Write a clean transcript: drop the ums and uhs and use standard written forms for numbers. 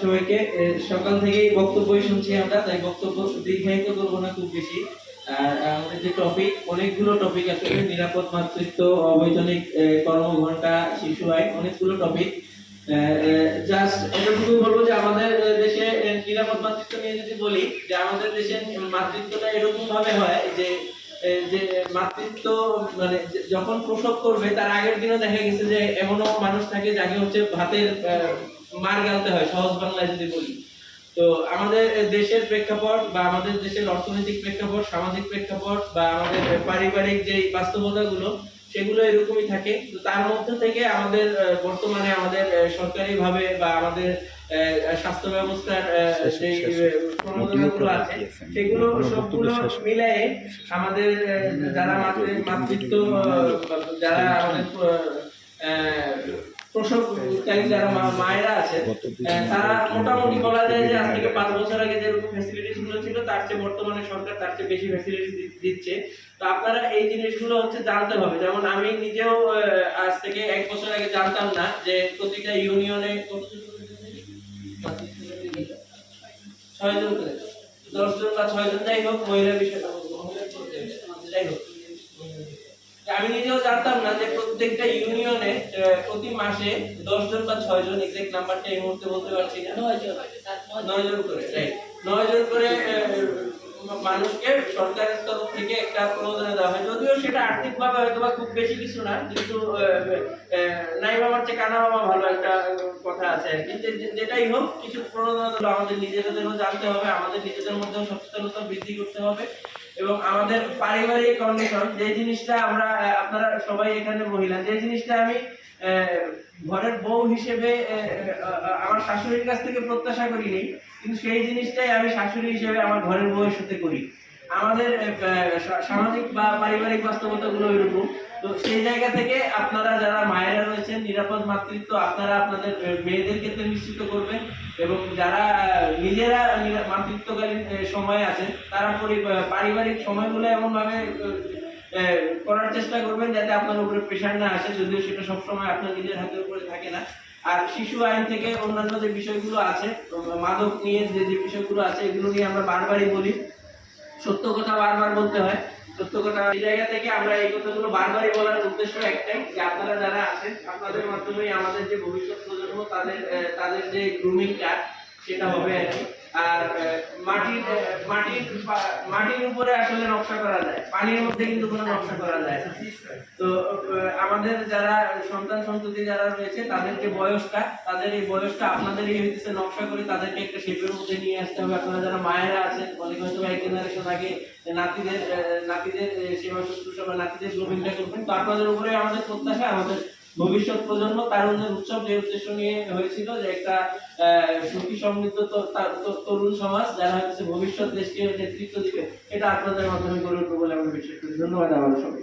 সবাইকে সকাল থেকেই বক্তব্যই শুনছি আমরা, তাই বক্তব্য দীর্ঘায়িত করবো না খুব বেশি। আর আমাদের যে টপিক, অনেকগুলো টপিক আসলে, নিরাপদ মাতৃত্ব, অবৈতনিক কর্মঘণ্টা, শিশু আইন, অনেকগুলো টপিক। জাস্ট এতটুকুই বলবো যে আমাদের দেশে নিরাপদ মাতৃত্ব নিয়ে যদি বলি, যে আমাদের দেশে মাতৃত্বটা এরকম ভাবে হয় যে যে মাতৃত্ব মানে যখন প্রসব করবে তার আগের দিনও দেখা গেছে যে এমনও মানুষ থাকে যাকে হচ্ছে ভাতের মার গালতে হয়, সহজ বাংলায় যদি বলি। তো আমাদের দেশের প্রেক্ষাপট বা আমাদের দেশের অর্থনৈতিক প্রেক্ষাপট, সামাজিক প্রেক্ষাপট বা আমাদের পারিবারিক যে বাস্তবতাগুলো, সেগুলো এরকমই থাকে। তো তার মধ্যে থেকে আমাদের বর্তমানে আমাদের সরকারিভাবে বা আমাদের স্বাস্থ্য ব্যবস্থার যে প্রণোদনাগুলো আছে, সেগুলো সবগুলো মিলিয়ে আমাদের যারা মাতৃত্ব, যারা আমাদের প্রসবকারী যারা মায়েরা আছে, তারা মোটামুটি বলা যায় যে আজ থেকে 5 বছর আগে যেরকম ফ্যাসিলিটিস গুলো ছিল, তার চেয়ে বর্তমানে সরকার তার চেয়ে বেশি ফ্যাসিলিটিস দিচ্ছে। তো আপনারা এই জিনিসগুলো হচ্ছে জানতে হবে। যেমন আমি নিজেও আজ থেকে 1 বছর আগে জানতাম না যে প্রতিটা ইউনিয়নে 6 জন করে, 10 জন বা 6 জন, যাই হোক, মহিলা বিষয় যাই হোক, আমি নিজেও জানতাম না যে প্রত্যেকটা ইউনিয়নে প্রতি মাসে 10 জন বা 6 জন, এক্সাক্ট নাম্বারটা এই মুহূর্তে বলতে পারছি না, 9 জন করে, রাইট, 9 জন করে মানুষকে সরকারের তরফ থেকে একটা প্রণোদনা দেওয়া হয়। যদিও সেটা আর্থিকভাবে হয়তো বা খুব বেশি কিছু না, কিন্তু নাই বাবার চেয়ে কানা বাবা ভালো, একটা কথা আছে আর কি। যেটাই হোক, কিছু প্রণোদনা আমাদের নিজেদেরও জানতে হবে, আমাদের নিজেদের মধ্যেও সচেতনতা বৃদ্ধি করতে হবে। এবং আমাদের পারিবারিক কন্ডিশন, যে জিনিসটা আমরা, আপনারা সবাই এখানে মহিলা, যে জিনিসটা আমি ঘরের বউ হিসেবে আমার শাশুড়ির কাছ থেকে প্রত্যাশা করিনি, কিন্তু সেই জিনিসটাই আমি শাশুড়ি হিসেবে আমার ঘরের বউয়ের সাথে করি। আমাদের সামাজিক বা পারিবারিক বাস্তবতাগুলো এরকম। তো সেই জায়গা থেকে আপনারা যারা মায়েরা রয়েছেন, নিরাপদ মাতৃত্ব আপনারা আপনাদের মেয়েদের ক্ষেত্রে নিশ্চিত করবেন, এবং যারা নিজেরা মাতৃত্বকালীন সময় আছে, তারা পারিবারিক সময়গুলো এমন ভাবে করার চেষ্টা করবেন যাতে আপনার উপরে প্রেশার না আসে, যদিও সেটা সবসময় আপনার নিজের হাতের উপরে থাকে না। আর শিশু আইন থেকে অন্যান্য যে বিষয়গুলো আছে, মাদক নিয়ে যে বিষয়গুলো আছে, এগুলো নিয়ে আমরা বারবারই বলি, সত্য কথা বারবার বলতে হয়। সত্য কথা, এই জায়গা থেকে আমরা এই কথাগুলো বারবারই বলার উদ্দেশ্য একটাই, যে আপনারা যারা আছেন, আপনাদের মাধ্যমেই আমাদের যে ভবিষ্যৎ প্রজন্ম, তাদের যে গ্রুমিংটা, সেটা হবে আর কি। আর মাটির উপরে আসলে নকশা করা যায়, পানির মধ্যে কিন্তু কোনো নকশা করা যায় না। তো আমাদের যারা সন্তান সন্ততি যারা রয়েছে, তাদের যে বয়সটা, তাদের এই বয়সটা আপনাদেরই হইতেছে নকশা করে তাদেরকে একটা শেপের মধ্যে নিয়ে আসতে হবে। আপনারা যারা মায়েরা আছেন, অনেক হয়তো এক জেনারেশন আগে নাতিদের সেবা শুশ্রূষা বা নাতিদের গ্রোমিংটা করবেন। তো আপনাদের উপরে আমাদের প্রত্যাশা, আমাদের ভবিষ্যৎ প্রজন্ম তারুণ্যের উৎসব যে উদ্দেশ্য নিয়ে হয়েছিল, যে একটা সুখী সমৃদ্ধ তরুণ সমাজ যারা হচ্ছে ভবিষ্যৎ দেশকে নেতৃত্ব দিবে, এটা আপনাদের মাধ্যমে গড়ে উঠবে বলে আমরা বিশ্বাস করি। ধন্যবাদ আমাদের সবাই।